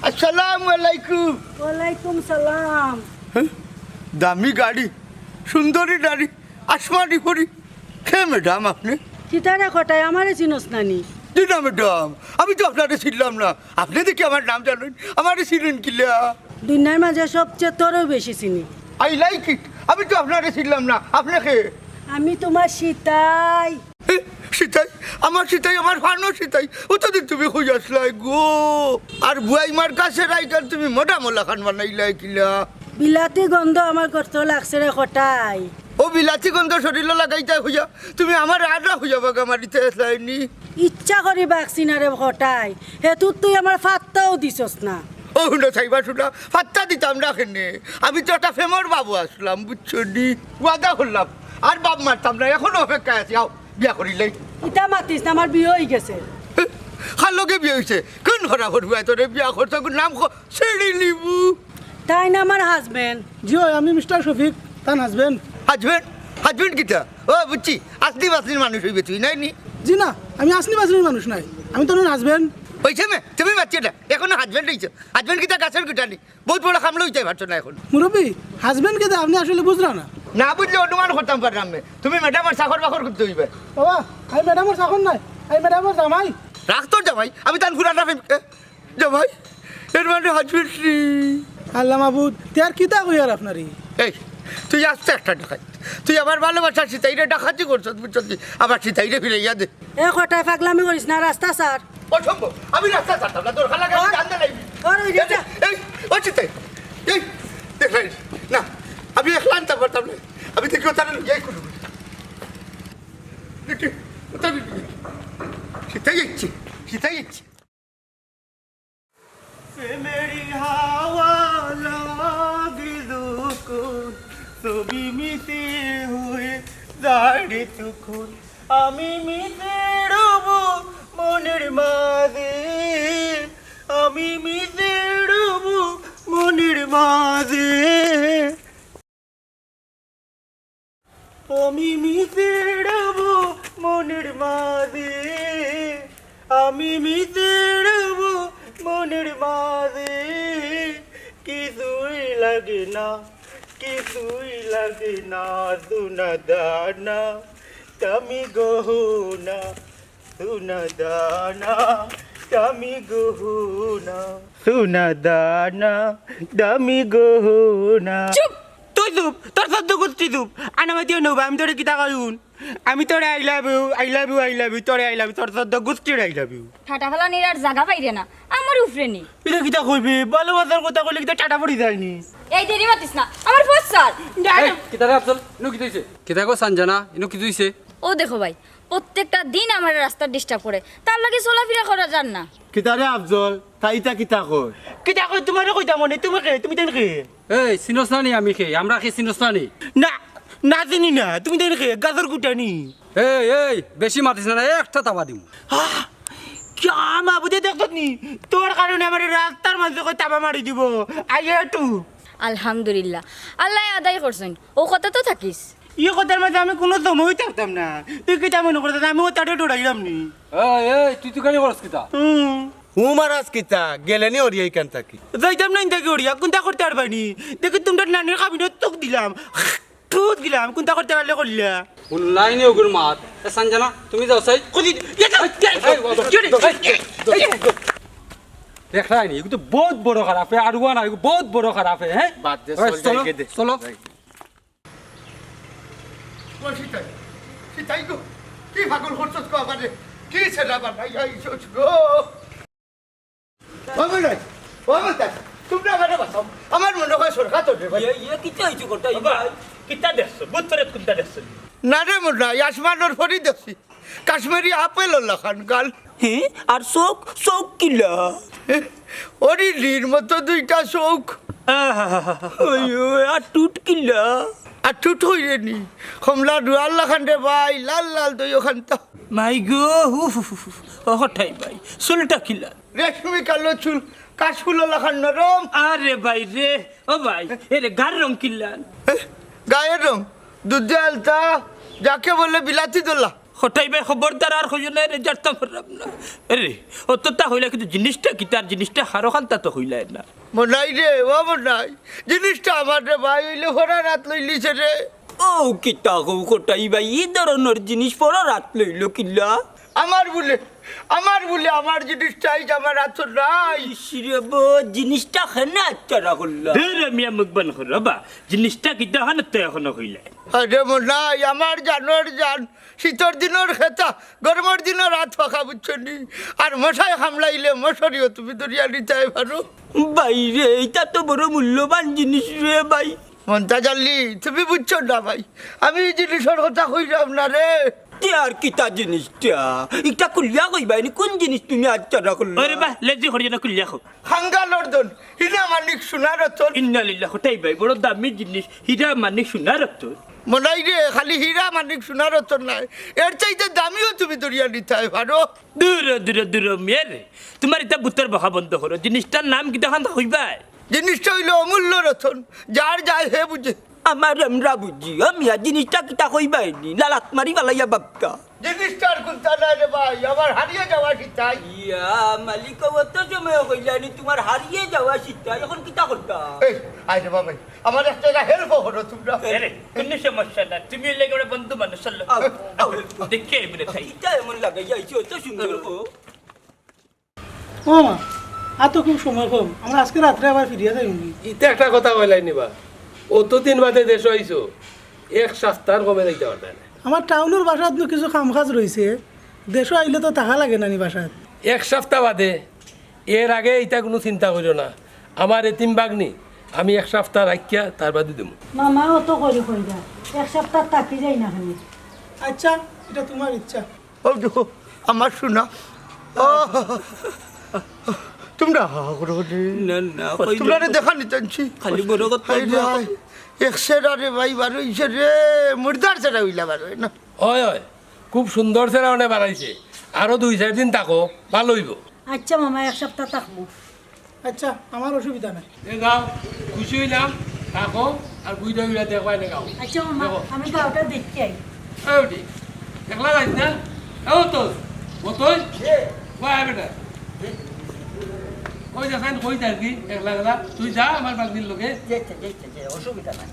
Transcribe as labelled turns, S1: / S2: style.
S1: আসসালামু আলাইকুম।
S2: ওয়ালাইকুম সালাম।
S1: দামি গাড়ি, সুন্দরী গাড়ি, আসমানি পরি। কে ম্যাডাম আপনি?
S2: কিতারে কটায় আমারে চিনস নানি?
S1: না ম্যাডাম, আমি তো আপনারে চিনলাম না। আপনি দেখি আমার নাম জানেন, আমারে চিনেন কিলা?
S2: দুনিয়ার মাঝে সবচেয়ে তোরও বেশি চিনি।
S1: I like it. আমি তো আপনারে চিনলাম না, আপনাকে?
S2: আমি তোমার সীতাই।
S1: সীতাই? আমার সীতাই, আমার ফানো সীতাই। অতদিন তুমি খুঁজে আসলাই গো। আর বুয়াই মার কাছে রাইকার তুমি মোটা মোলা খান বানাইলাই কিলা?
S2: বিলাতি গন্ধ আমার কষ্ট লাগছে রে কটাই।
S1: ও বিলাতি গন্ধ শরীর লাগাইতে খুঁজা তুমি আমার আড্রা খুঁজা বাগা মারিতে আসলাইনি?
S2: ইচ্ছা করি বাকছি না রে কটাই, হেতু তুই আমার ফাত্তাও দিছস না।
S1: ও শুনো চাইবা শুনা, ফাত্তা দিতাম না কেনে? আমি তো একটা ফেমর বাবু আসলাম, বুঝছো নি? ওয়াদা করলাম আর বাপ মারতাম না। এখনো অপেক্ষায় আছি, আও বিয়া করিলাই।
S2: ইটা মাতিস না, আমার বিয়ে হয়ে গেছে।
S1: কার লগে বিয়ে হয়েছে? কোন ঘরা করবো তোরে বিয়া করতে? নাম ছেড়ে নিবু।
S2: তাই না আমার হাজবেন্ড?
S3: জি আমি মিস্টার শফিক, তার হাজবেন্ড।
S1: হাজবেন্ড? হাজবেন্ড কিটা? ও বুঝছি, আসলি বাসলির মানুষ হইবে তুই, নাই নি?
S3: জি না, আমি আসনি বাসনির মানুষ নাই, আমি তোর হাজবেন্ড।
S1: হয়েছে মে তুমি বাচ্চা না এখনো হাজবেন্ড হয়েছে? হাজবেন্ড কিটা গাছের কিটা নি? বহুত বড় কামলো হইতে পারছো না এখন।
S3: মুরব্বী, হাজবেন্ড কে আপনি আসলে বুঝলেন না।
S1: না বুঝলে অনুমান করতাম পারলাম মে। তুমি ম্যাডামের চাকর বাকর করতে হইবে।
S3: বাবা, আমি ম্যাডামের চাকর নাই, আমি ম্যাডামের জামাই।
S1: রাখ তোর জামাই, আমি তার ঘুরাটা জামাই। এর মানে হাজবেন্ড নি।
S3: আল্লাহ মাহবুদ, তেয়ার কিতা কই আর আপনারই?
S1: এই তুই আসতে একটা ডাকাত। তুই আমার ভালোবাসার সীতাইরে ডাকাতি করছ, বুঝছো? আবার সীতাইরে ফিরে ইয়া দে।
S2: এ কটায় পাগলামি করিস না, রাস্তা সার।
S1: অসম্ভব, আমি রাস্তা ছাড়তাম না। তোর খালা গাড়ি জানতে নাই।
S2: ওর ওই রেজা।
S1: এই ও সীতাই, এই দেখাই না, আমি একলা আনতে পারতাম না। আমি দেখি ওখানে যাই করব। দেখি ওখানে সীতাই যাচ্ছে, সীতাই যাচ্ছে।
S4: मेरी हवा लागी दुकुन ছবি মিশে হয়ে দাঁড়ে তখন আমি মিশে রব মনের মাঝে, আমি মিশে রব মনের মাঝে, আমি মিশে রব মনের মাঝে, আমি মিশে রব মনের মাঝে। কিছুই লাগে না, কিছুই লাগে না, সোনা দানা তুমি গহনা, সোনা দানা তুমি গহনা, সোনা দানা তুমি গহনা। চুপ, তুই চুপ, তোর সদ্য করছি চুপ। আনামাতিও নেব, আমি তোরে কিতা করুন? আমি তোরে I love you, I love you, I love you, তোরে আই লাভ ইউ, তোর সদ্য গোষ্ঠীর আই লাভ ইউ।
S5: ঠাটা ফেলা নিরার জায়গা পাইরে না, আমার উফরে নি।
S4: এটা কিতা কইবি? ভালোবাসার কথা কইলে কিতা টাটা পড়ি যায়নি?
S5: এই দেরি মাতিস না, আমার ফসল।
S6: কিতারে আফজল ইনো কি হইছে? কিতা কো সানজানা ইনো কি হইছে?
S5: ও দেখো ভাই, প্রত্যেকটা দিন আমার রাস্তা ডিস্টার্ব করে, তার লাগে চলাফেরা করা যান না।
S4: কিতারে আফজল তাইটা কিতা কই? কিতা কই তোমারে কইতা মনে? তুমি কে? তুমি দেন কে?
S6: এই সিনস না নি আমি খে আমরা খে সিনস না নি?
S4: না না চিনি না। তুমি দেন কে? গাজর কুটানি।
S6: এই বেশি মাতিস না, একটা তাবা দিমু।
S4: মা বুঝে দেখত নি তোর কারণে আমার রাস্তার মাঝে কই তাবা মারি দিব। আইয়া টু
S5: আলহামদুলিল্লাহ, আল্লাহ আদায় করছেন, ও কথা তো থাকিস।
S4: ইয়ে কথার মাঝে আমি কোনো সময় থাকতাম না। তুই কিতা মনে করতে? আমি ও তাতে দৌড়াইলাম নি।
S6: এই তুই তুই কানি করস কিতা?
S7: হুমারাজ কিতা গেলেনি ওরিয়াই কান থাকি
S4: যাইতাম না ইন্দাকে ওরিয়া কোনটা করতে পারবানি? দেখি তোমরা নানির কাবিনত তোক দিলাম, টুত দিলাম, কোনটা করতে পারলে করলা।
S6: অনলাইনে ওগুর মাত এ সানজানা তুমি যাও সাই
S4: কদি
S6: দেখ রাইনি এগুলো তো বহুত বড় খারাপ है আরওয়া না এগুলো বহুত বড় খারাপ है হ্যাঁ
S7: বাদ দে
S6: চলো
S7: চল যাইকে দে
S6: চলো
S1: ও সীতাই, সীতাই গো, কি পাগল করছো গো আমারে? কি ছেড়া বানাই আইছো গো? ও মনে, ও মনে, তোমরা আমারে বাঁচাও। আমার মনে হয় সরকার তো রে ভাই।
S4: কিতা হইছে করতে কিতা দেখছো? বুতরে কুদা দেখছো?
S1: না রে মোনা, আসমানোর ফরি দেখছি কাশ্মীরি আপেল লাখান গাল।
S4: হ্যাঁ, আর চোখ চোখ কিলা
S1: ওরি লীর মতো দুইটা চোখ।
S4: আর টুট কিলা
S1: আর টুট হইরে নি কমলা ডুয়াল লাখান রে ভাই, লাল লাল দই ওখান তো।
S4: মাই গো হঠাই ভাই চুলটা কিলা
S1: রেশমি কালো চুল, কাশফুল লাখান নরম।
S4: আরে ভাই রে, ও ভাই এরে গার রং কিলা
S1: গায়ের রং দুধ আলতা যাকে বলে বিলাতি দোলা
S4: হঠাই ভাই খবরদার আর হইল না রে যারতাম পারলাম না আরে অতটা হইলা কিন্তু জিনিসটা কি তার জিনিসটা হারো খান্তা তো হইলাই না
S1: মনাই রে ও মনাই জিনিসটা আমার রে ভাই হইলে ভরা রাত লইলিছে রে
S4: ও কিতা গো হঠাই ভাই এই ধরনের জিনিস পড়া রাত লইল কিল্লা
S1: আমার বলে আমার জিনিস চাই আমার রাত নাই
S4: শিরব জিনিসটা খানা আচ্ছা করলা ধরে মিয়া মুখবান করবা জিনিসটা কিতা হান তো এখনো হইলাই
S1: আরে মনাই আমার জানোর জান শীতর দিনের খেতা গরমের দিনের রাত ফাঁকা বুঝছনি আর মশাই হামলাইলে মশারিও তুমি দরিয়া নিতে পারো
S4: বাইরে এটা তো বড় মূল্যবান জিনিস রে ভাই
S1: মনটা জানলি তুমি বুঝছো না ভাই আমি এই জিনিসের কথা কইলাম না রে
S4: আর কিতা জিনিসটা এটা কুলিয়া কইবাই নি কোন জিনিস তুমি আচ্ছা করলা আরে বাহ লেজি হরি না কুলিয়া কো
S1: খাঙ্গা লর্দন হিনা মানিক সোনার রতন
S4: ইন্না লিল্লাহ হঠাই ভাই বড় দামি জিনিস হীরা মানে সোনা রতন
S1: মনাই রে খালি হীরা মানিক সোনার রতন নাই এর চাইতে দামিও তুমি দরিয়া নিতে পারো
S4: দূর দূর দূর মেরে তোমার এটা বুতের বহা বন্ধ করো জিনিসটার নাম কিতা খান হইবাই
S1: জিনিসটা হইলো অমূল্য রতন যার যায় হে বুঝে
S4: আমার আমরা বুঝি আমি আর জিনিসটা কিতা কইবাই নি লালাত মারি বালাইয়া বাপটা
S1: জিনিসটার কোনটা নাই রে ভাই আমার হারিয়ে যাওয়া শিতাই
S4: ইয়া মালিক অত সময় কইলানি তোমার হারিয়ে যাওয়া সিদ্ধা এখন কিতা করতা
S1: এই আই রে বাবা আমার একটা হেল্প করো তোমরা
S4: আরে কোন সমস্যা না তুমি লেগে ওরে বন্ধু মানুষ চল দেখে এবারে তাই এটা এমন লাগে যাইছো এত সুন্দর ও
S3: ও মা আর তো খুব সময় কম আমরা আজকে রাত্রে আবার ফিরিয়ে যাই
S6: ইতে একটা কথা কইলাই নিবা অতদিন বাদে দেশ আইছো এক সপ্তাহ কমে যাইতে পারবে না
S3: আমার টাউনের বাসাত কিছু কাম কাজ রয়েছে দেশও আইলে তো টাকা লাগে না নি বাসাত
S6: এক সপ্তাহ বাদে এর আগে এটা কোনো চিন্তা করিও না আমার এতিম বাগনি আমি এক সপ্তাহ রাখিয়া তার বাদে দেবো
S2: মামাও তো করি কইরা এক সপ্তাহ থাকি যাই না খালি
S3: আচ্ছা এটা তোমার ইচ্ছা
S1: ও দেখো আমার শোনা ও তোমরা
S4: না না
S1: তোমরা দেখা নিতেছি
S4: খালি বড় কথা
S1: একশেরা রে ভাই বারো ইসে রে মুর্দার সেরা হইলা বারো না
S6: হয় হয় খুব সুন্দর সেরা অনেক বানাইছে আরো 2-4 দিন থাকো ভালো হইব
S2: আচ্ছা মামা এক সপ্তাহ থাকবো
S3: আচ্ছা আমার অসুবিধা নাই
S6: গাও খুশি হইলাম থাকো আর বুঝা বুঝা দেখো এনে গাও
S2: আচ্ছা মামা আমি গাওটা দেখি আই
S6: ওটি একলা যাইছ না ও তো ও তো কই বেটা কই যাবেন কই যাবি একলা একলা তুই যা আমার বাগদির লগে
S1: অসুবিধা নাই